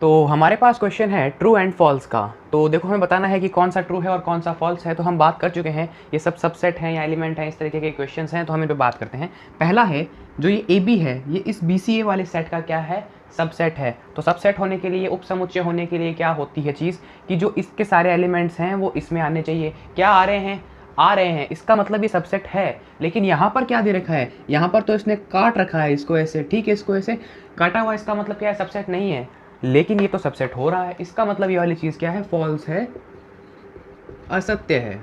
तो हमारे पास क्वेश्चन है ट्रू एंड फॉल्स का। तो देखो हमें बताना है कि कौन सा ट्रू है और कौन सा फॉल्स है। तो हम बात कर चुके हैं, ये सब सबसेट हैं या एलिमेंट हैं, इस तरीके के क्वेश्चंस हैं, तो हम इन पे बात करते हैं। पहला है जो ये ए बी है, ये इस बी सी ए वाले सेट का क्या है, सबसेट है। तो सबसेट होने के लिए, उपसमुच्चय होने के लिए क्या होती है चीज़ कि जो इसके सारे एलिमेंट्स हैं वो इसमें आने चाहिए। क्या आ रहे हैं, आ रहे हैं, इसका मतलब ये सबसेट है। लेकिन यहाँ पर क्या दे रखा है, यहाँ पर तो इसने काट रखा है इसको ऐसे, ठीक है, इसको ऐसे काटा हुआ, इसका मतलब क्या है, सबसेट नहीं है। लेकिन ये तो सबसेट हो रहा है, इसका मतलब ये वाली चीज़ क्या है, फॉल्स है, असत्य है।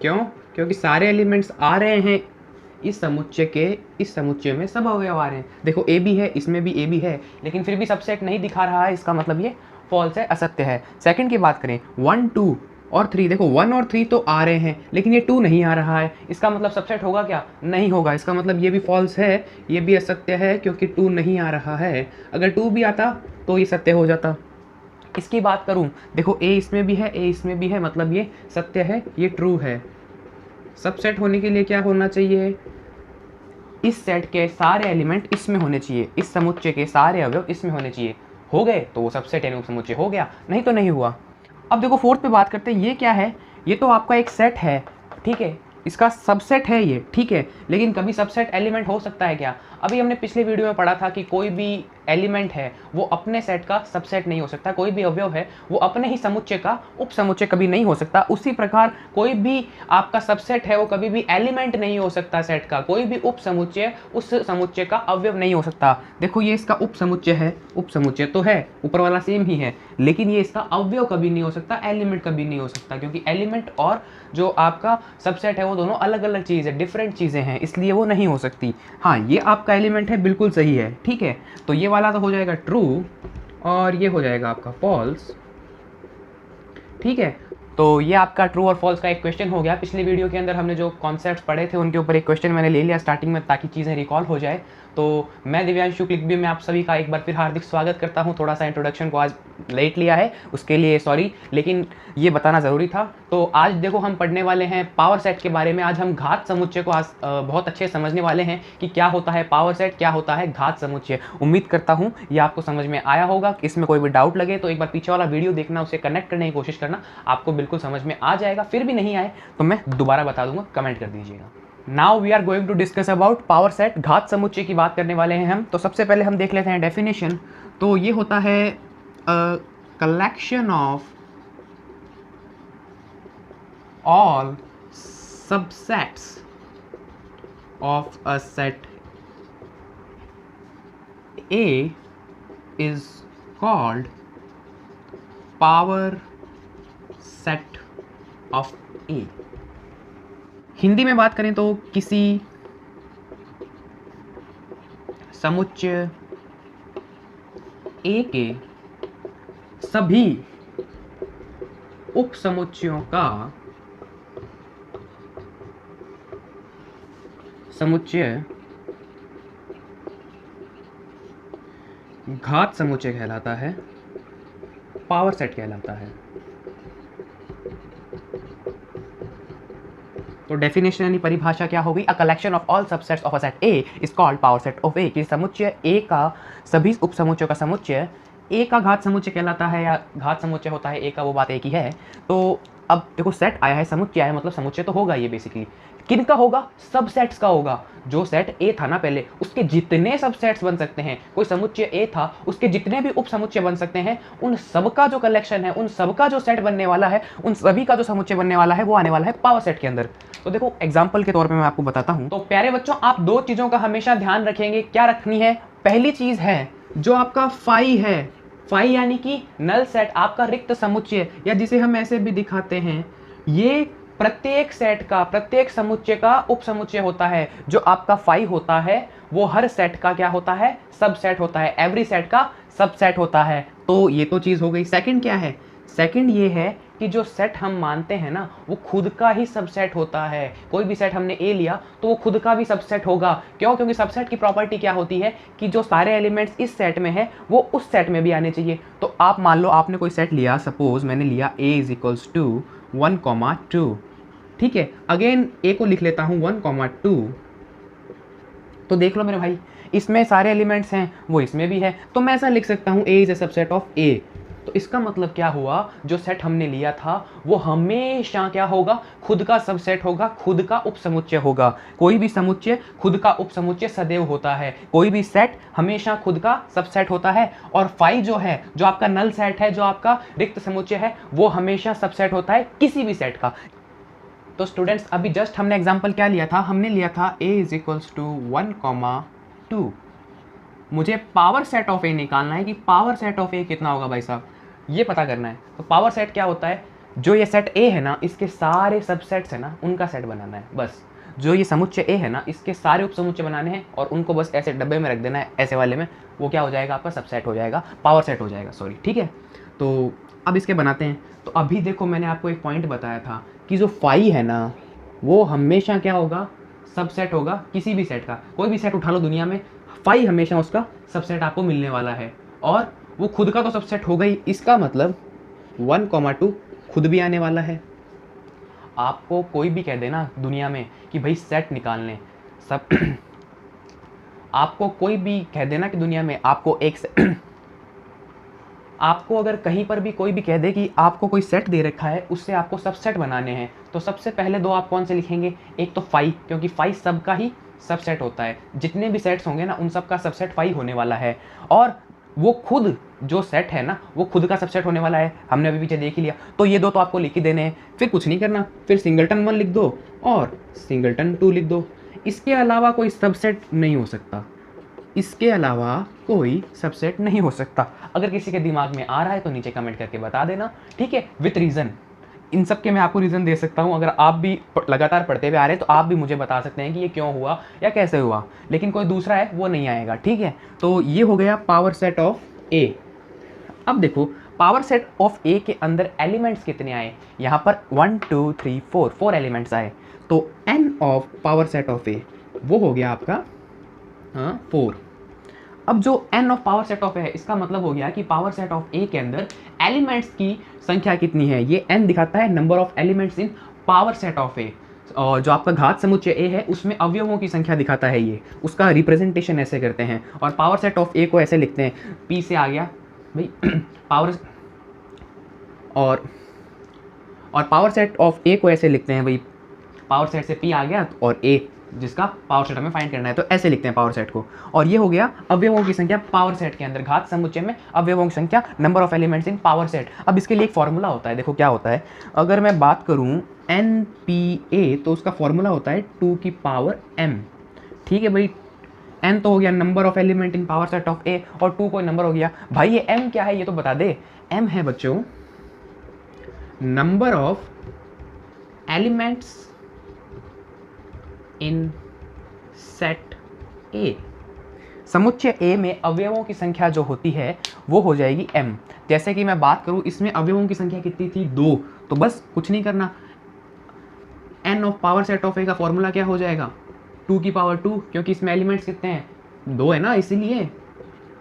क्यों? क्योंकि सारे एलिमेंट्स आ रहे हैं इस समुच्चय के, इस समुच्चय में सब अवयव आ रहे हैं। देखो ए भी है, इसमें भी ए भी है, लेकिन फिर भी सबसेट नहीं दिखा रहा है, इसका मतलब ये फॉल्स है, असत्य है। सेकंड की बात करें, 1 2 और 3, देखो 1 और 3 तो आ रहे हैं, लेकिन ये 2 नहीं आ रहा है, इसका मतलब सबसेट होगा क्या, नहीं होगा। इसका मतलब ये भी फॉल्स है, ये भी असत्य है, क्योंकि 2 नहीं आ रहा है। अगर 2 भी आता तो ये सत्य हो जाता। इसकी बात करूं, देखो ए इसमें भी है, ए इसमें भी है, मतलब ये सत्य है, ये ट्रू है। सबसेट होने के लिए क्या होना चाहिए, इस सेट के सारे एलिमेंट इसमें होने चाहिए, इस समुच्चय के सारे अवयव इसमें होने चाहिए। हो गए तो वो सबसेट यानी उपसमुच्चय हो गया, नहीं तो नहीं हुआ। अब देखो फोर्थ पे बात करते हैं, ये क्या है, ये तो आपका एक सेट है, ठीक है, इसका सबसेट है ये, ठीक है, लेकिन कभी सबसेट एलिमेंट हो सकता है क्या? अभी हमने पिछले वीडियो में पढ़ा था कि कोई भी एलिमेंट है वो अपने सेट का सबसेट नहीं हो सकता, कोई भी अवयव है वो अपने ही समुच्चय का उपसमुच्चय कभी नहीं हो सकता। उसी प्रकार कोई भी आपका सबसेट है वो कभी भी एलिमेंट नहीं हो सकता सेट का, कोई भी उपसमुच्चय उस समुच्चय का अवयव नहीं हो सकता। देखो ये इसका उपसमुच्चय है, उपसमुच्चय तो है, ऊपर वाला सेम ही है, लेकिन ये इसका अवयव कभी नहीं हो सकता, एलिमेंट कभी नहीं हो सकता, क्योंकि एलिमेंट और जो आपका सबसेट है वो दोनों अलग अलग चीज़ है, डिफरेंट चीज़ें हैं, इसलिए वो नहीं हो सकती। हाँ, ये आपका एलिमेंट है, बिल्कुल सही है, ठीक है, तो ये वाला तो हो जाएगा ट्रू और ये हो जाएगा आपका फॉल्स, ठीक है। तो ये आपका ट्रू और फॉल्स का एक क्वेश्चन हो गया। पिछली वीडियो के अंदर हमने जो कॉन्सेप्ट्स पढ़े थे उनके ऊपर एक क्वेश्चन मैंने ले लिया स्टार्टिंग में, ताकि चीज़ें रिकॉल हो जाए। तो मैं दिव्यांशु क्लिक भी में आप सभी का एक बार फिर हार्दिक स्वागत करता हूं। थोड़ा सा इंट्रोडक्शन को आज लेट लिया है, उसके लिए सॉरी, लेकिन ये बताना ज़रूरी था। तो आज देखो हम पढ़ने वाले हैं पावर सेट के बारे में। आज हम घात समुच्चय को आज बहुत अच्छे से समझने वाले हैं कि क्या होता है पावर सेट, क्या होता है घात समुच्चय। उम्मीद करता हूँ ये आपको समझ में आया होगा। इसमें कोई भी डाउट लगे तो एक बार पीछे वाला वीडियो देखना, उसे कनेक्ट करने की कोशिश करना, आपको बिल्कुल समझ में आ जाएगा। फिर भी नहीं आए तो मैं दोबारा बता दूंगा, कमेंट कर दीजिएगा। Now we are going to discuss about power set. घात समुच्चय की बात करने वाले हैं हम। तो सबसे पहले हम देख लेते हैं डेफिनेशन। तो ये होता है collection of all subsets of a set A is called power set of A। Hindi में बात करें तो किसी समुच्चय A के सभी उपसमुच्चयों का समुच्चय घात समुच्चय कहलाता है, पावर सेट कहलाता है। तो डेफिनेशन यानी परिभाषा क्या होगी, a collection of all subsets of a set A is called power set of A. कि समुच्चय ए का सभी उपसमुच्चयों का समुच्चय ए का घात समुच्चय कहलाता है, या घात समुच्चय होता है ए का, वो बात एक ही है। तो अब देखो सेट आया है, समुच्चय आया, मतलब समुच्चय तो होगा ये बेसिकली। किन का होगा, सब सेट्स का होगा। जो सेट ए था ना पहले, उसके जितने सब सेट्स बन सकते हैं, कोई समुच्चय ए था उसके जितने भी उप समुच्चय बन सकते हैं, उन सबका जो कलेक्शन है, उन सबका जो सेट बनने वाला है, उन सभी का जो समुच्चय बनने वाला है, वो आने वाला है पावर सेट के अंदर। तो देखो एग्जाम्पल के तौर पे मैं आपको बताता हूं। तो प्यारे बच्चों, आप दो चीजों का हमेशा ध्यान रखेंगे। क्या रखनी है, पहली चीज है जो आपका फाई है, फाई यानी कि नल सेट, आपका रिक्त समुच्चय, या जिसे हम ऐसे भी दिखाते हैं, ये प्रत्येक सेट का, प्रत्येक समुच्चय का उपसमुच्चय होता है। जो आपका फाई होता है वो हर सेट का क्या होता है, सब सेट होता है, एवरी सेट का सब सेट होता है। तो ये तो चीज हो गई। सेकंड क्या है, सेकंड ये है कि जो सेट हम मानते हैं ना, वो खुद का ही सबसेट होता है। कोई भी सेट हमने ए लिया तो वो खुद का भी सबसेट होगा। क्यों? क्योंकि सबसेट की प्रॉपर्टी क्या होती है कि जो सारे एलिमेंट्स इस सेट में है वो उस सेट में भी आने चाहिए। तो आप मान लो आपने कोई सेट लिया, सपोज मैंने लिया a इज इक्वल्स टू 1,2, ठीक है। अगेन ए को लिख लेता हूं 1,2, तो देख लो मेरे भाई, इसमें सारे एलिमेंट्स हैं, वो इसमें भी है, तो मैं ऐसा लिख सकता हूँ A is a subset of A. तो इसका मतलब क्या हुआ, जो सेट हमने लिया था वो हमेशा क्या होगा, खुद का सबसेट होगा, खुद का उपसमुच्चय होगा। कोई भी समुच्चय खुद का उपसमुच्चय सदैव होता है, कोई भी सेट हमेशा खुद का सबसेट होता है। और फाई जो है, जो आपका नल सेट है, जो आपका रिक्त समुच्चय है, वो हमेशा सबसेट होता है किसी भी सेट का। तो स्टूडेंट्स अभी जस्ट हमने एग्जांपल क्या लिया था, हमने लिया था a इज इक्वल्स टू 1,2। मुझे पावर सेट ऑफ ए निकालना है कि पावर सेट ऑफ ए कितना होगा भाई साहब, ये पता करना है। तो पावर सेट क्या होता है, जो ये सेट ए है ना, इसके सारे सबसेट्स है ना, उनका सेट बनाना है बस। जो ये समुच्चय ए है ना, इसके सारे उपसमुच्चय बनाने हैं और उनको बस ऐसे डब्बे में रख देना है, ऐसे वाले में, वो क्या हो जाएगा, आपका सबसेट हो जाएगा, पावर सेट हो जाएगा, सॉरी, ठीक है। तो अब इसके बनाते हैं। तो अभी देखो मैंने आपको एक पॉइंट बताया था कि जो फाई है ना, वो हमेशा क्या होगा, सबसेट होगा किसी भी सेट का। कोई भी सेट उठा लो दुनिया में, फाई हमेशा उसका सबसेट आपको मिलने वाला है, और वो खुद का तो सबसेट होगा ही। इसका मतलब 1,2 खुद भी आने वाला है। आपको कोई भी कह देना दुनिया में कि भाई सेट निकालने सब आपको कोई भी कह देना कि दुनिया में आपको एक आपको अगर कहीं पर भी कोई भी कह दे कि आपको कोई सेट दे रखा है, उससे आपको सबसेट बनाने हैं, तो सबसे पहले दो आप कौन से लिखेंगे, एक तो फाई, क्योंकि फाई सबका ही सबसेट होता है। जितने भी सेट्स होंगे ना, उन सब का सबसेट फाई होने वाला है, और वो खुद जो सेट है ना, वो खुद का सबसेट होने वाला है। हमने अभी पीछे देख ही लिया। तो ये दो तो आपको लिख ही देने हैं, फिर कुछ नहीं करना, फिर सिंगलटन 1 लिख दो और सिंगलटन 2 लिख दो। इसके अलावा कोई सबसेट नहीं हो सकता, इसके अलावा कोई सबसेट नहीं हो सकता। अगर किसी के दिमाग में आ रहा है तो नीचे कमेंट करके बता देना, ठीक है, विथ रीज़न। इन सब के मैं आपको रीज़न दे सकता हूँ। अगर आप भी लगातार पढ़ते हुए आ रहे हैं तो आप भी मुझे बता सकते हैं कि ये क्यों हुआ या कैसे हुआ, लेकिन कोई दूसरा है वो नहीं आएगा, ठीक है। तो ये हो गया पावर सेट ऑफ ए। अब देखो पावर सेट ऑफ ए के अंदर एलिमेंट्स कितने आए, यहाँ पर 1 2 3 4 एलिमेंट्स आए। तो n of power set of A वो हो गया आपका 4। अब जो n of power set of A है, इसका मतलब हो गया कि पावर सेट ऑफ ए के अंदर एलिमेंट्स की संख्या कितनी है। ये n दिखाता है number of elements in power set of A, और जो आपका घात समुच्चय ए है उसमें अवयवों की संख्या दिखाता है। ये उसका रिप्रेजेंटेशन ऐसे करते हैं, और पावर सेट ऑफ ए को ऐसे लिखते हैं, p से आ गया भाई पावर, और पावर सेट ऑफ ए को ऐसे लिखते हैं भाई, पावर सेट से p आ गया और a जिसका पावर सेट हमें फाइंड करना है, तो ऐसे लिखते हैं पावर सेट को। और ये हो गया अवयवों की संख्या पावर सेट के अंदर, घात समुच्चय में अवयवों की संख्या, number of elements in power set. अब इसके लिए एक फॉर्मूला होता है, देखो क्या होता है। अगर मैं बात करूं NPA, तो उसका फॉर्मूला होता है 2 की पावर m, ठीक है भाई। n तो हो गया number of element in power set of A, और 2 कोई नंबर हो गया। भाई ये m क्या है ये तो बता दे। m है बच्चों number of elements in set ए। समुच्चय ए में अवयवों की संख्या जो होती है वो हो जाएगी m। जैसे कि मैं बात करूं, इसमें अवयवों की संख्या कितनी थी, 2, तो बस कुछ नहीं करना, n of power set of A का फॉर्मूला क्या हो जाएगा, 2 की पावर 2, क्योंकि इसमें एलिमेंट्स कितने हैं, 2 है ना, इसीलिए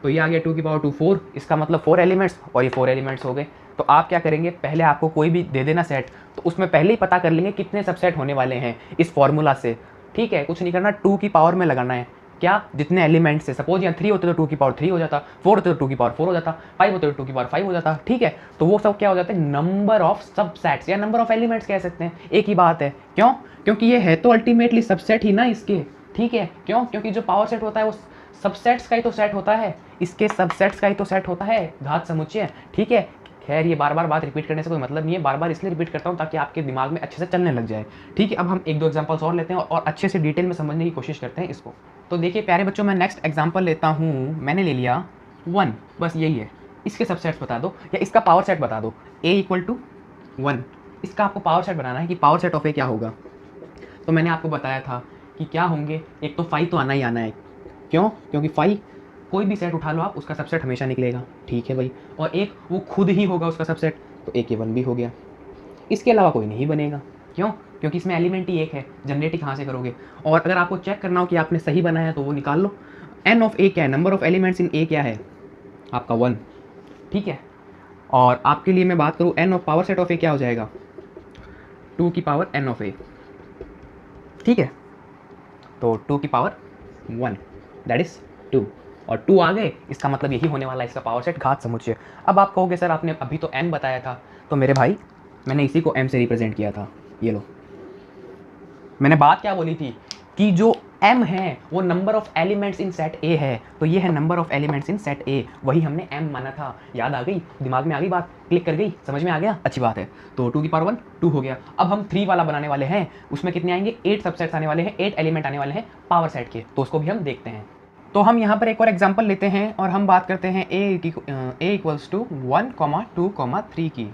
तो ये आ गया 2 की पावर 2 4, इसका मतलब 4 एलिमेंट्स, और ये 4 एलिमेंट्स हो गए। तो आप क्या करेंगे, पहले आपको कोई भी दे देना सेट, तो उसमें पहले ही पता कर लेंगे कितने सबसेट होने वाले हैं इस फॉर्मूला से, ठीक है। कुछ नहीं करना, 2 की पावर में लगाना है, क्या, जितने एलिमेंट्स है। सपोज यहाँ 3 होते तो 2 की पावर 3 हो जाता, 4 होते तो 2 की पावर 4 हो जाता, 5 होते तो 2 की पावर 5 हो जाता, ठीक है। तो वो सब क्या हो जाते हैं, नंबर ऑफ सबसेट्स या नंबर ऑफ एलिमेंट्स कह सकते हैं, एक ही बात है। क्यों, क्योंकि ये है तो अल्टीमेटली सबसेट ही ना इसके, ठीक है। क्यों, क्योंकि जो पावर सेट होता है वो सबसेट्स का ही तो सेट होता है, इसके सबसेट्स का ही तो सेट होता है घात समुच्चय, ठीक है। खैर ये बार बार बात रिपीट करने से कोई मतलब नहीं है, बार बार इसलिए रिपीट करता हूँ ताकि आपके दिमाग में अच्छे से चलने लग जाए, ठीक है। अब हम 1-2 एग्जांपल्स और लेते हैं और अच्छे से डिटेल में समझने की कोशिश करते हैं इसको। तो देखिए प्यारे बच्चों, मैं नेक्स्ट एग्जांपल लेता हूँ, मैंने ले लिया 1, बस यही है। इसके सबसेट्स बता दो या इसका पावर सेट बता दो, a = 1। इसका आपको पावर सेट बनाना है कि पावर सेट ऑफ ए क्या होगा। तो मैंने आपको बताया था कि क्या होंगे, एक तो 5 तो आना ही आना है। क्यों, क्योंकि 5 कोई भी सेट उठा लो आप, उसका सबसेट हमेशा निकलेगा, ठीक है भाई। और एक वो खुद ही होगा उसका सबसेट, तो a के 1 भी हो गया। इसके अलावा कोई नहीं बनेगा, क्यों, क्योंकि इसमें एलिमेंट ही एक है, जनरेट ही कहाँ से करोगे। और अगर आपको चेक करना हो कि आपने सही बनाया है तो वो निकाल लो। n ऑफ a क्या है, number of elements in a क्या है आपका 1, ठीक है। और आपके लिए मैं बात करूँ n of power set of a क्या हो जाएगा, 2 की पावर n ऑफ a, ठीक है। तो 2 की पावर 1, दैट इज 2, और 2 आ गए, इसका मतलब यही होने वाला है इसका पावर सेट घात समुच्चय। अब आप कहोगे सर आपने अभी तो m बताया था, तो मेरे भाई मैंने इसी को m से रिप्रेजेंट किया था। ये लो, मैंने बात क्या बोली थी कि जो m है वो number of elements in set A है, तो ये है number of elements in set A, वही हमने m माना था। याद आ गई, दिमाग में आ गई बात, क्लिक कर गई, समझ में आ गया, अच्छी बात है। तो 2 की पावर 1 2 हो गया। अब हम 3 वाला बनाने वाले हैं, उसमें कितने आएंगे, 8 सबसेट्स आने वाले हैं, 8 एलिमेंट आने वाले हैं पावर सेट के, तो उसको भी हम देखते हैं। तो हम यहाँ पर एक और एग्जाम्पल लेते हैं और हम बात करते हैं a इक्वल्स टू 1, 2, 3 की।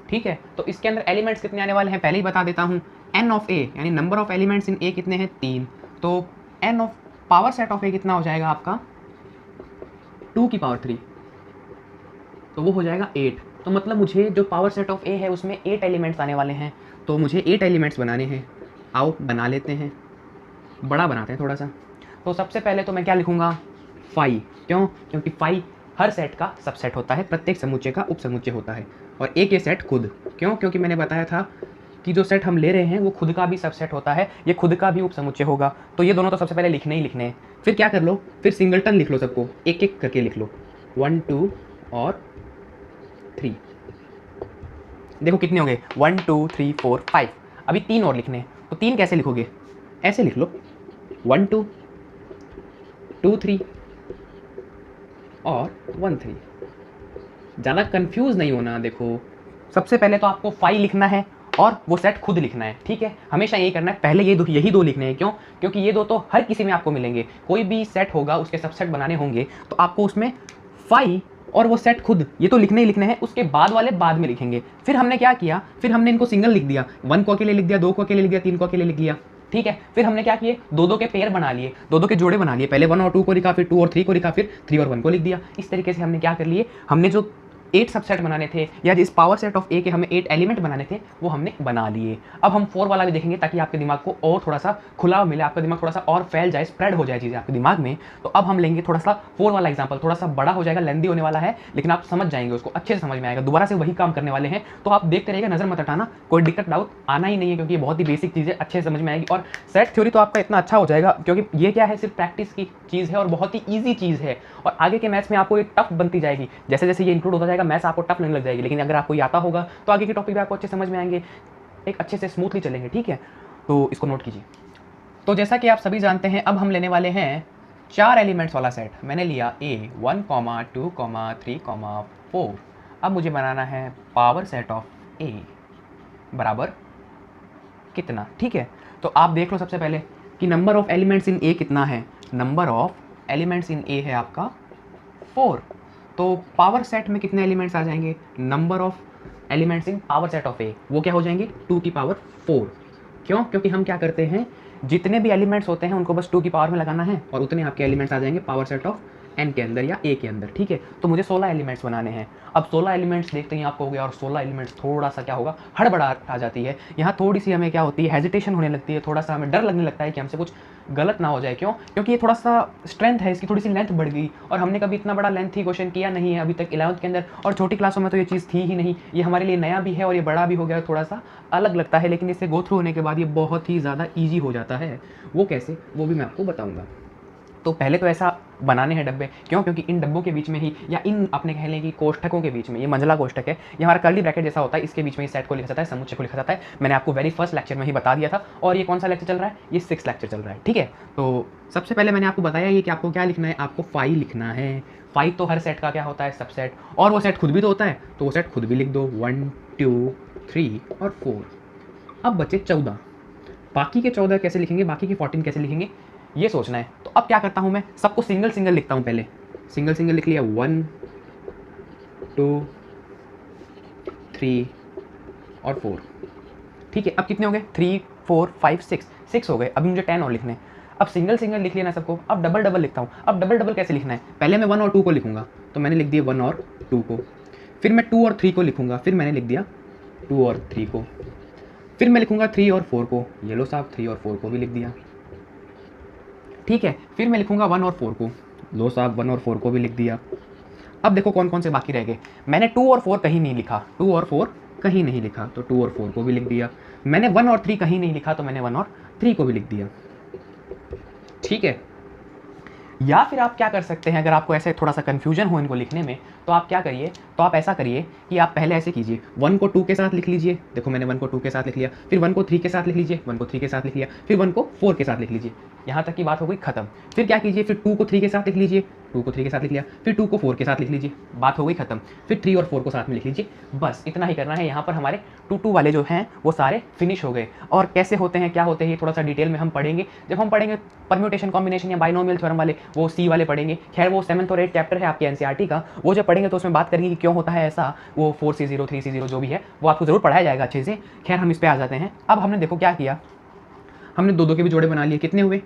ठीक है, तो इसके अंदर एलिमेंट्स कितने आने वाले हैं पहले ही बता देता हूँ। n ऑफ a यानी number of elements in a कितने हैं, 3, तो n of power set of a कितना हो जाएगा आपका, 2 की पावर 3, तो वो हो जाएगा 8। तो मतलब मुझे जो पावर सेट ऑफ a है उसमें 8 एलिमेंट्स आने वाले हैं, तो मुझे 8 एलिमेंट्स बनाने हैं। आओ बना लेते हैं, बड़ा बनाते हैं थोड़ा सा। तो सबसे पहले तो मैं क्या लिखूंगा, 5, क्यों, क्योंकि 5 हर सेट का सबसेट होता है, प्रत्येक समुच्चय का उपसमुच्चय होता है, और एक ये सेट खुद, क्यों, क्योंकि मैंने बताया था कि जो सेट हम ले रहे हैं वो खुद का भी सबसेट होता है, ये खुद का भी उपसमुच्चय होगा। तो ये दोनों तो सबसे पहले लिखने ही लिखने हैं। फिर क्या कर लो, फिर सिंगलटन लिख लो, सबको एक एक करके लिख लो, 1, 2 और 3। देखो कितने हो गए, 1, 2, 3, 4, 5। अभी 3 और लिखने हैं, तो 3 कैसे लिखोगे, ऐसे लिख लो, 1, 2, 2, 3 और 1, 3। ज़्यादा कंफ्यूज नहीं होना। देखो सबसे पहले तो आपको 5 लिखना है और वो सेट खुद लिखना है, ठीक है, हमेशा यही करना है। पहले यही दो लिखने हैं, क्यों, क्योंकि ये दो तो हर किसी में आपको मिलेंगे, कोई भी सेट होगा उसके सबसेट बनाने होंगे तो आपको उसमें 5 और वो सेट खुद, ये तो लिखने ही लिखने हैं, उसके बाद वाले बाद में लिखेंगे। फिर हमने क्या किया, फिर हमने इनको सिंगल लिख दिया, 1 को अकेले लिख दिया, 2 को अकेले लिख दिया, 3 को अकेले लिख दिया, ठीक है। फिर हमने क्या किए, 2 के पेयर बना लिए, 2 के जोड़े बना लिए, पहले 1 और 2 को लिखा, फिर 2 और 3 को लिखा, फिर 3 और 1 को लिख दिया। इस तरीके से हमने क्या कर लिए, हमने जो 8 सबसेट बनाने थे या जिस पावर सेट ऑफ ए के हमें 8 एलिमेंट बनाने थे वो हमने बना लिए। अब हम 4 वाला भी देखेंगे ताकि आपके दिमाग को और थोड़ा सा खुला मिले, आपका दिमाग थोड़ा सा और फैल जाए, स्प्रेड हो जाए चीज़ें आपके दिमाग में। तो अब हम लेंगे थोड़ा सा 4 वाला एग्जाम्पल, थोड़ा सा बड़ा हो जाएगा, लेंदी होने वाला है, लेकिन आप समझ जाएंगे उसको, अच्छे से समझ में आएगा। दोबारा से वही काम करने वाले हैं, तो आप देखते रहिएगा, नजर मत हटाना, कोई दिक्कत डाउट आना ही नहीं है, क्योंकि ये बहुत ही बेसिक चीज़ है, अच्छे से समझ में आएगी। और सेट थ्योरी तो आपका इतना अच्छा हो जाएगा, क्योंकि ये क्या है, सिर्फ प्रैक्टिस की चीज़ है और बहुत ही ईजी चीज़ है, और आगे के मैथ्स में आपको ये टफ बनती जाएगी। जैसे जैसे ये इंक्लूड होता जाएगा मैथ्स आपको टफ लगने लग जाएगी, लेकिन अगर आपको ये आता होगा तो आगे के टॉपिक भी आपको अच्छे समझ में आएंगे, एक अच्छे से स्मूथली चलेंगे, ठीक है। तो इसको नोट कीजिए। तो जैसा कि आप सभी जानते हैं, अब हम लेने वाले हैं 4 एलिमेंट्स वाला सेट। मैंने लिया A 1, 2, 3, 4। अब मुझे बनाना है पावर सेट ऑफ A बराबर कितना, ठीक है। तो आप देख लो सबसे पहले कि number of elements in A कितना है, number of elements in A है आपका 4। तो पावर सेट में कितने एलिमेंट्स आ जाएंगे, number of elements in power set of A वो क्या हो जाएंगे, 2 की पावर 4। क्यों, क्योंकि हम क्या करते हैं, जितने भी एलिमेंट्स होते हैं उनको बस 2 की पावर में लगाना है और उतने आपके एलिमेंट्स आ जाएंगे पावर सेट ऑफ n के अंदर या A के अंदर, ठीक है। तो मुझे 16 एलिमेंट्स बनाने हैं। अब 16 एलिमेंट्स देखते ही आपको हो गया, और 16 एलिमेंट्स थोड़ा सा क्या होगा, हड़बड़ा आ जाती है, यहाँ थोड़ी सी हमें क्या होती है, हेजिटेशन होने लगती है, थोड़ा सा हमें डर लगने लगता है कि हमसे कुछ गलत ना हो जाए। क्यों, क्योंकि ये थोड़ा सा स्ट्रेंथ है, इसकी थोड़ी सी लेंथ बढ़ गई, और हमने कभी इतना बड़ा लेंथ ही क्वेश्चन किया नहीं है अभी तक 11th के अंदर, और छोटी क्लासों में तो ये चीज़ थी ही नहीं। ये हमारे लिए नया भी है और ये बड़ा भी हो गया, थोड़ा सा अलग लगता है, लेकिन इसे गो थ्रू होने के बाद ये बहुत ही ज़्यादा ईजी हो जाता है। वो कैसे, वो भी मैं आपको बताऊँगा। तो पहले तो ऐसा बनाने हैं डब्बे, क्यों, क्योंकि इन डब्बों के बीच में ही, या इन अपने कह लें कि कोष्ठकों के बीच में, ये मंझला कोष्ठक है, ये हमारा कर्ली ब्रैकेट जैसा होता है, इसके बीच में इस सेट को लिखा जाता है, समुच्चय को लिखा जाता है। मैंने आपको वेरी फर्स्ट लेक्चर में ही बता दिया था, और ये कौन सा लेक्चर चल रहा है, ये 6th लेक्चर चल रहा है, ठीक है। तो सबसे पहले मैंने आपको बताया ये कि आपको क्या लिखना है, आपको 5 लिखना है। 5 तो हर सेट का क्या होता है, सबसेट, और वो सेट खुद भी तो होता है, तो वो सेट खुद भी लिख दो, 1, 2, 3 और 4। अब बचे 14, बाकी के 14 कैसे लिखेंगे, बाकी के 14 कैसे लिखेंगे, ये सोचना है। तो अब क्या करता हूँ मैं, सबको सिंगल सिंगल लिखता हूँ। पहले सिंगल सिंगल लिख लिया, 1, 2, 3 और 4, ठीक है। अब कितने हो गए, 3, 4, 5, 6 हो गए। अभी मुझे 10 और लिखने हैं। अब सिंगल सिंगल लिख लिया ना सबको, अब डबल डबल लिखता हूँ। अब डबल डबल कैसे लिखना है, पहले मैं 1 और 2 को लिखूंगा, तो मैंने लिख दिया 1 और 2 को, फिर मैं 2 और 3 को लिखूंगा, फिर मैंने लिख दिया 2 और 3 को, फिर मैं लिखूंगा 3 और 4 को, ये लो साहब 3 और 4 को भी लिख दिया, ठीक है। फिर मैं लिखूंगा 1 और 4 को, लो साहब 1 और 4 को भी लिख दिया। अब देखो कौन कौन से बाकी रह गए। मैंने 2 और 4 कहीं नहीं लिखा, 2 और 4 कहीं नहीं लिखा, तो 2 और 4 को भी लिख दिया। मैंने 1 और 3 कहीं नहीं लिखा, तो मैंने 1 और 3 को भी लिख दिया, ठीक है। या फिर आप क्या कर सकते हैं, अगर आपको ऐसे थोड़ा सा कन्फ्यूजन हो इनको लिखने में, तो आप क्या करिए, तो आप ऐसा करिए कि आप पहले ऐसे कीजिए, 1 को 2 के साथ लिख लीजिए। देखो मैंने 1 को 2 के साथ लिख लिया, फिर 1 को 3 के साथ लिख लीजिए, 1 को 3 के साथ लिख लिया, फिर 1 को 4 के साथ लिख लीजिए। यहाँ तक की बात हो गई खत्म। फिर क्या कीजिए, फिर 2 को 3 के साथ लिख लीजिए, 2 को 3 के साथ लिख लिया, फिर 2 को 4 के साथ लिख लीजिए, बात हो गई खत्म। फिर 3 और 4 को साथ में लिख लीजिए। बस इतना ही करना है। यहाँ पर हमारे 2 वाले जो हैं वो सारे फिनिश हो गए। और कैसे होते हैं, क्या होते हैं, ये थोड़ा सा डिटेल में हम पढ़ेंगे जब हम पढ़ेंगे परम्यूटेशन कॉम्बिनेशन या बाइनोमियल थ्योरम वाले, वो सी वाले पढ़ेंगे। खैर वो 7th और 8th चैप्टर है आपके एनसीईआरटी का, वो जब पढ़ेंगे तो उसमें बात करेंगे कि क्यों होता है ऐसा। वो 4C0 3C0 जो भी है वो आपको जरूर पढ़ाया जाएगा अच्छे से। खैर हम इस पे आ जाते हैं। अब हमने देखो क्या किया, हमने दो दो के भी जोड़े बना लिए। कितने हुए,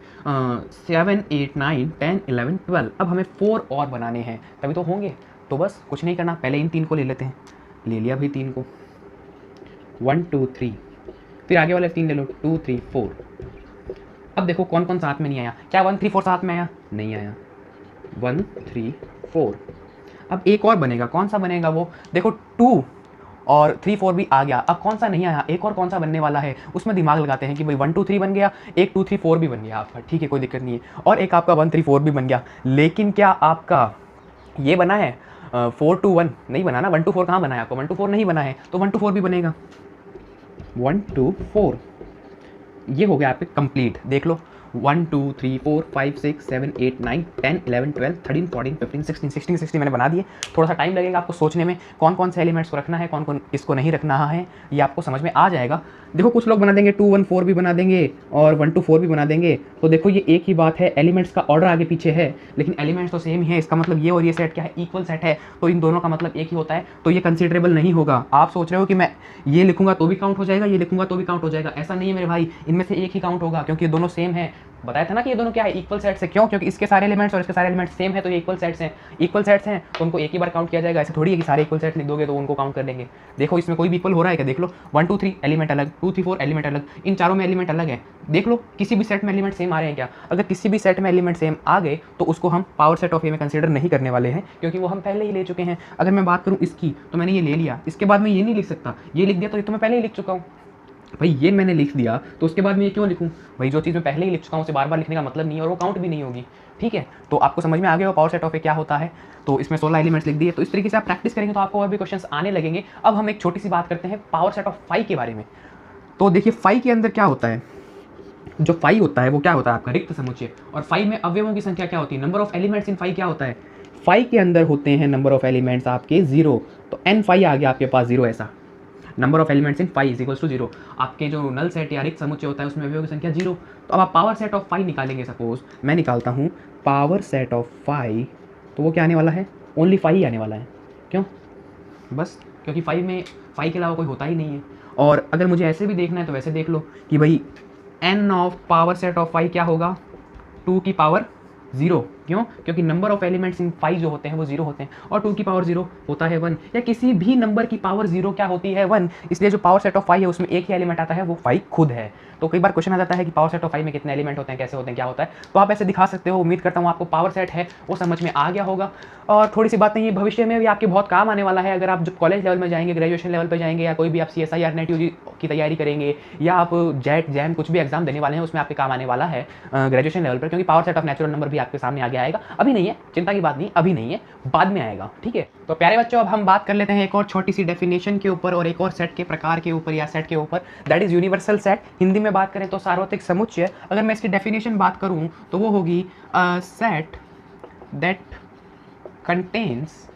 7 8 9 10 11 12। अब हमें 4 और बनाने हैं, तभी तो होंगे। तो बस कुछ नहीं करना, पहले इन 3 को ले लेते हैं। ले लिया भाई 3 को, 1 2 3, फिर आगे वाले 3 ले लो, 2 3 4। अब देखो कौन कौन साथ में नहीं आया। क्या 1 3 4 साथ में आया? नहीं आया। 1 3 4। अब एक और बनेगा, कौन सा बनेगा वो, देखो 2 और 3 4 भी आ गया। अब कौन सा नहीं आया, एक और कौन सा बनने वाला है, उसमें दिमाग लगाते हैं कि भाई 1 2 3 बन गया, एक 2 3 4 भी बन गया आपका, ठीक है कोई दिक्कत नहीं है। और एक आपका 1 3 4 भी बन गया। लेकिन क्या आपका ये बना है 4 2 1? नहीं बना ना। 1 2 4 कहाँ बना है आपको, 1 2 4 नहीं बना है, तो 1 2 4 भी बनेगा। 1 2 4 ये हो गया आपके कंप्लीट। देख लो 1 2 3 4 5 6 7 8 9 10 11 12 13 14 15 16 16 मैंने बना दिए। थोड़ा सा टाइम लगेगा आपको सोचने में कौन कौन से एलिमेंट्स को रखना है, कौन कौन इसको नहीं रखना है, ये आपको समझ में आ जाएगा। देखो कुछ लोग बना देंगे 2 1 4 भी बना देंगे और 1 2 4 भी बना देंगे। तो देखो ये एक ही बात है, एलिमेंट्स का ऑर्डर आगे पीछे है लेकिन एलिमेंट्स तो सेम ही है। इसका मतलब ये और ये सेट क्या है, इक्वल सेट है, तो इन दोनों का मतलब एक ही होता है। तो ये कंसिडरेबल नहीं होगा। आप सोच रहे हो कि मैं ये लिखूंगा तो भी काउंट हो जाएगा, ये लिखूंगा तो भी काउंट हो जाएगा, ऐसा नहीं है मेरे भाई। इनमें से एक ही काउंट होगा क्योंकि ये दोनों सेम है। बताया था ना कि ये दोनों क्या है, इक्वल सेट्स है। क्यों? क्योंकि इसके सारे एलिमेंट्स और इसके सारे एलिमेंट्स सेम है, तो ये इक्वल सेट्स हैं। इक्वल सेट्स हैं तो उनको एक ही बार काउंट किया जाएगा। ऐसे थोड़ी है कि सारे इक्वल सेट्स लिख दोगे तो उनको काउंट कर लेंगे। देखो इसमें कोई भी इक्वल हो रहा है क्या, देख लो 1 2 3 एलिमेंट अलग, 2 3 4 एलिमेंट अलग, इन चारों में एलिमेंट अलग है। देख लो किसी भी सेट में एलिमेंट सेम आ रहे हैं क्या। अगर किसी भी सेट में एलिमेंट सेम आ गए तो उसको हम पावर सेट ऑफ ए में कंसीडर नहीं करने वाले हैं, क्योंकि वो हम पहले ही ले चुके हैं। अगर मैं बात करूँ इसकी, तो मैंने ये ले लिया, इसके बाद मैं ये नहीं लिख सकता। ये लिख दिया तो ये तो मैं पहले ही लिख चुका हूँ भाई। ये मैंने लिख दिया तो उसके बाद मैं ये क्यों लिखूं भाई, जो चीज़ मैं पहले ही लिख चुका हूँ उसे बार बार लिखने का मतलब नहीं है और वो काउंट भी नहीं होगी। ठीक है, तो आपको समझ में आ गया हो पावर सेट ऑफ ए क्या होता है। तो इसमें 16 एलिमेंट्स लिख दिए। तो इस तरीके से आप प्रैक्टिस करेंगे तो आपको और भी क्वेश्चंस आने लगेंगे। अब हम एक छोटी सी बात करते हैं पावर सेट ऑफ 5 के बारे में। तो देखिए 5 के अंदर क्या होता है, जो 5 होता है वो क्या होता है आपका रिक्त समुच्चय। और 5 में अवयवों की संख्या क्या होती है, नंबर ऑफ एलिमेंट्स इन 5 क्या होता है। 5 के अंदर होते हैं नंबर ऑफ एलिमेंट्स आपके 0, तो n5 आ गया आपके पास 0। ऐसा number of elements in 5 is equals to 0। आपके जो नल सेट या रिक्त समुच्चय होता है उसमें अवयवों की संख्या 0। तो अब आप पावर सेट ऑफ 5 निकालेंगे। सपोज मैं निकालता हूँ पावर सेट ऑफ 5, तो वो क्या आने वाला है, ओनली 5 ही आने वाला है। क्यों? बस क्योंकि 5 में 5 के अलावा कोई होता ही नहीं है। और अगर मुझे ऐसे भी देखना है तो वैसे देख लो कि भाई n of power set of 5 क्या होगा, 2 की पावर 0। क्यों? क्योंकि नंबर ऑफ एलिमेंट्स इन 5 जो होते हैं वो 0 होते हैं और 2 की पावर 0 होता है 1, या किसी भी नंबर की पावर 0 क्या होती है 1। इसलिए जो पावर सेट ऑफ 5 है उसमें एक ही एलिमेंट आता है, वो 5 खुद है। तो कई बार क्वेश्चन आ जाता है कि पावर सेट ऑफ 5 में कितने एलिमेंट होते हैं, कैसे होते हैं, क्या होता है, तो आप ऐसे दिखा सकते हो। उम्मीद करता हूँ आपको पावर सेट है वो समझ में आ गया होगा। और थोड़ी सी बातें ये भविष्य में भी आपके बहुत काम आने वाला है। अगर आप जब कॉलेज लेवल में जाएंगे, ग्रेजुएशन लेवल पर जाएंगे, या कोई भी आप CSI या नेट यूजी की तैयारी करेंगे, या आप जेट जैम कुछ भी एग्जाम देने वाले हैं, उसमें आपके काम आने वाला है ग्रेजुएशन लेवल पर। क्योंकि power set of natural number भी आपके सामने आगे आएगा। अभी नहीं है, चिंता की बात नहीं, अभी नहीं है, बाद में आएगा। ठीक है, तो प्यारे बच्चों अब हम बात कर लेते हैं एक और छोटी सी डेफिनेशन के ऊपर और एक और सेट के प्रकार के ऊपर या सेट के ऊपर, that is universal set. Hindi में बात करें तो सार्वत्रिक समुच्चय। अगर मैं इसकी डेफिनेशन बात करूं तो वो होगी set that contains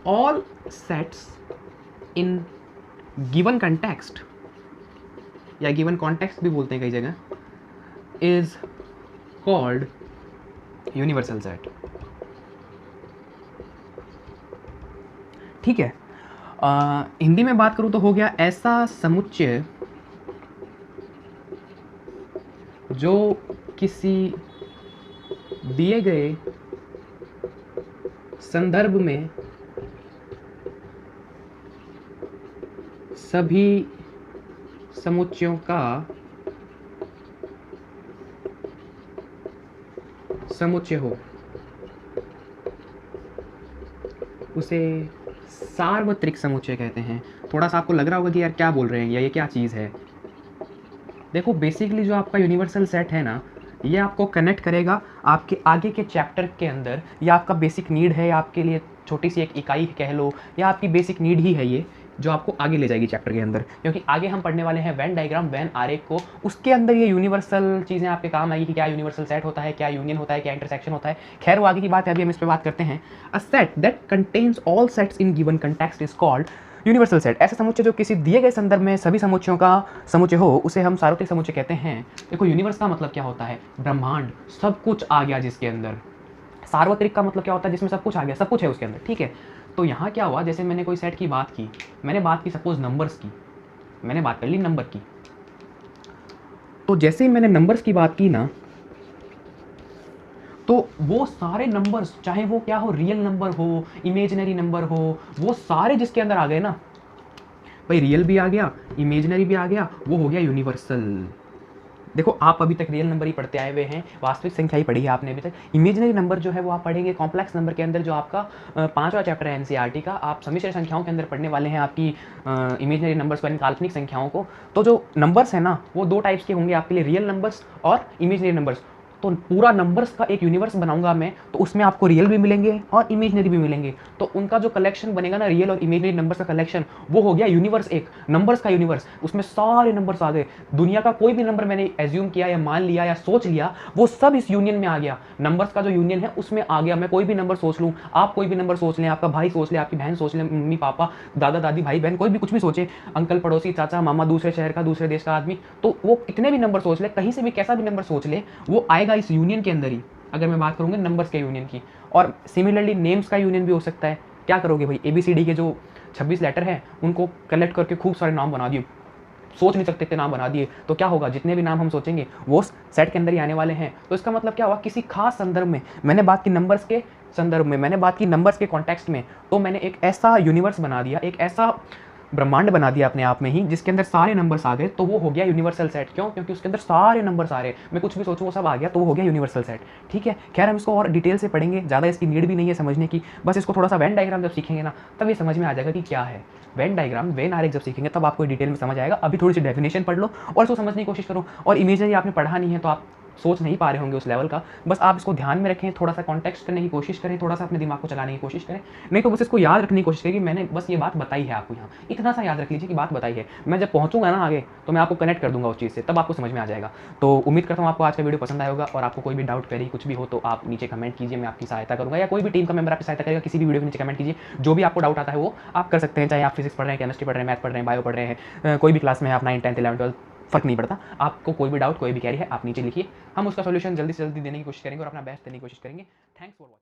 all sets in given context, या गिवन कॉन्टेक्स्ट भी बोलते हैं कई जगह, इज कॉल्ड यूनिवर्सल सेट। ठीक है, हिंदी में बात करूं तो हो गया ऐसा समुच्चय जो किसी दिए गए संदर्भ में सभी समुच्चयों का समुच्चय हो, उसे सार्वत्रिक समुच्चय कहते हैं। थोड़ा सा आपको लग रहा होगा कि यार क्या बोल रहे हैं या ये क्या चीज़ है। देखो बेसिकली जो आपका यूनिवर्सल सेट है ना, ये आपको कनेक्ट करेगा आपके आगे के चैप्टर के अंदर, या आपका बेसिक नीड है, या आपके लिए छोटी सी एक इकाई कह लो, या आपकी बेसिक नीड ही है ये, जो आपको आगे ले जाएगी चैप्टर के अंदर। क्योंकि आगे हम पढ़ने वाले हैं वेन डायग्राम, वेन आरेख को, उसके अंदर ये यूनिवर्सल चीज़ें आपके काम आएगी कि क्या यूनिवर्सल सेट होता है, क्या यूनियन होता है, क्या इंटरसेक्शन होता है। खैर वो आगे की बात है, अभी हम इस पर बात करते हैं। A set that contains all sets in given context is called universal set. ऐसा समुच्चय जो किसी दिए गए संदर्भ में सभी समुच्चयों का समुच्चय हो, उसे हम सार्वत्रिक समुच्चय कहते हैं। देखो यूनिवर्स का मतलब क्या होता है, ब्रह्मांड, सब कुछ आ गया जिसके अंदर। सार्वत्रिक का मतलब क्या होता है, जिसमें सब कुछ आ गया, सब कुछ है उसके अंदर, ठीक है। तो यहाँ क्या हुआ, जैसे मैंने कोई सेट की बात की, मैंने बात की सपोज नंबर्स की, मैंने बात कर ली नंबर की। तो जैसे ही मैंने नंबर्स की बात की ना, तो वो सारे नंबर्स, चाहे वो क्या हो, रियल नंबर हो, इमेजिनरी नंबर हो, वो सारे जिसके अंदर आ गए ना भाई, रियल भी आ गया, इमेजिनरी भी आ गया, वो हो गया यूनिवर्सल। देखो आप अभी तक रियल नंबर ही पढ़ते आए हुए हैं, वास्तविक संख्या ही पढ़ी है आपने अभी तक। इमेजिनरी नंबर जो है वो आप पढ़ेंगे कॉम्प्लेक्स नंबर के अंदर, जो आपका 5वां चैप्टर है एनसीईआरटी का। आप समिश्र संख्याओं के अंदर पढ़ने वाले हैं आपकी इमेजिनरी नंबर्स यानी काल्पनिक संख्याओं को। तो जो नंबर्स है ना, वो दो टाइप्स के होंगे आपके लिए, रियल नंबर्स और इमेजिनरी नंबर्स। तो पूरा नंबर्स का एक यूनिवर्स बनाऊंगा मैं, तो उसमें आपको रियल भी मिलेंगे और इमेजिनरी भी मिलेंगे। तो उनका जो कलेक्शन बनेगा ना, रियल और इमेजिनरी नंबर्स का कलेक्शन, वो हो गया यूनिवर्स, एक नंबर्स का यूनिवर्स। उसमें सारे नंबर्स आ गए, दुनिया का कोई भी नंबर मैंने एज्यूम किया या मान लिया या सोच लिया, वो सब इस यूनियन में आ गया। नंबर्स का जो यूनियन है उसमें आ गया। मैं कोई भी नंबर सोच लूँ, आप कोई भी नंबर सोच लें, आपका भाई सोच ले, आपकी बहन सोच ले, मम्मी पापा दादा दादी भाई बहन, कोई भी कुछ भी सोचे, अंकल पड़ोसी चाचा मामा, दूसरे शहर का, दूसरे देश का आदमी, तो वो कितने भी नंबर सोच ले, कहीं से भी कैसा भी नंबर सोच ले, वो आएगा इस यूनियन के अंदर ही। अगर मैं बात करूंगा नंबर्स के यूनियन की। और सिमिलरली नेम्स का यूनियन भी हो सकता है। क्या करोगे भाई, ABCD के जो 26 लेटर हैं उनको कलेक्ट करके खूब सारे नाम बना दिए, सोच नहीं सकते इतने नाम बना दिए, तो क्या होगा, जितने भी नाम हम सोचेंगे वो सेट के अंदर ही आने वाले हैं। तो इसका मतलब क्या हुआ, किसी खास संदर्भ में मैंने बात की, नंबर्स के संदर्भ में मैंने बात की, नंबर्स के कॉन्टेक्स्ट में, तो मैंने एक ऐसा यूनिवर्स बना दिया, एक ऐसा ब्रह्मांड बना दिया अपने आप में ही, जिसके अंदर सारे नंबर्स आ गए, तो वो हो गया यूनिवर्सल सेट। क्यों? क्योंकि उसके अंदर सारे नंबर्स आ रहे हैं, मैं कुछ भी सोचूं वो सब आ गया, तो वो हो गया यूनिवर्सल सेट। ठीक है, खैर हम इसको और डिटेल से पढ़ेंगे, ज़्यादा इसकी नीड भी नहीं है समझने की। बस इसको थोड़ा सा वेन डायग्राम जब सीखेंगे ना, तब ये समझ में आ जाएगा कि क्या है वेन डायग्राम, वेन आरेख जब सीखेंगे तब आपको डिटेल में समझ आएगा। अभी थोड़ी सी डेफिनेशन पढ़ लो और इसको समझने की कोशिश करो। और इमेजिनरी आपने पढ़ा नहीं है तो आप सोच नहीं पा रहे होंगे उस लेवल का, बस आप इसको ध्यान में रखें, थोड़ा सा कॉन्टेक्स्ट करने की कोशिश करें, थोड़ा सा अपने दिमाग को चलाने की कोशिश करें। नहीं तो बस इसको याद रखने की कोशिश करें कि मैंने बस ये बात बताई है आपको, यहाँ इतना सा याद रख लीजिए कि बात बताई है। मैं जब पहुंचूंगा ना आगे तो मैं आपको कनेक्ट कर दूंगा उस चीज़ से, तब आपको समझ में आ जाएगा। तो उम्मीद करता हूँ आपको आज का वीडियो पसंद आएगा, और आपको कोई भी डाउट क्वेरी कुछ भी हो तो आप नीचे कमेंट कीजिए, मैं आपकी सहायता करूँगा, या कोई भी टीम का मेंबर आपकी सहायता करेगा। किसी भी वीडियो के नीचे कमेंट कीजिए, जो भी आपको डाउट आता है वो आप कर सकते हैं, चाहे आप फिजिक्स पढ़ रहे हैं, केमिस्ट्री पढ़ रहे हैं, मैथ पढ़ रहे हैं, बायो पढ़ रहे हैं, कोई भी क्लास में आप 9, 10, 11, 12, फर्क नहीं पड़ता। आपको कोई भी डाउट कोई भी कैरी है आप नीचे लिखिए, हम उसका सॉल्यूशन जल्दी से जल्दी देने की कोशिश करेंगे और अपना बेस्ट देने की कोशिश करेंगे। Thanks for watching.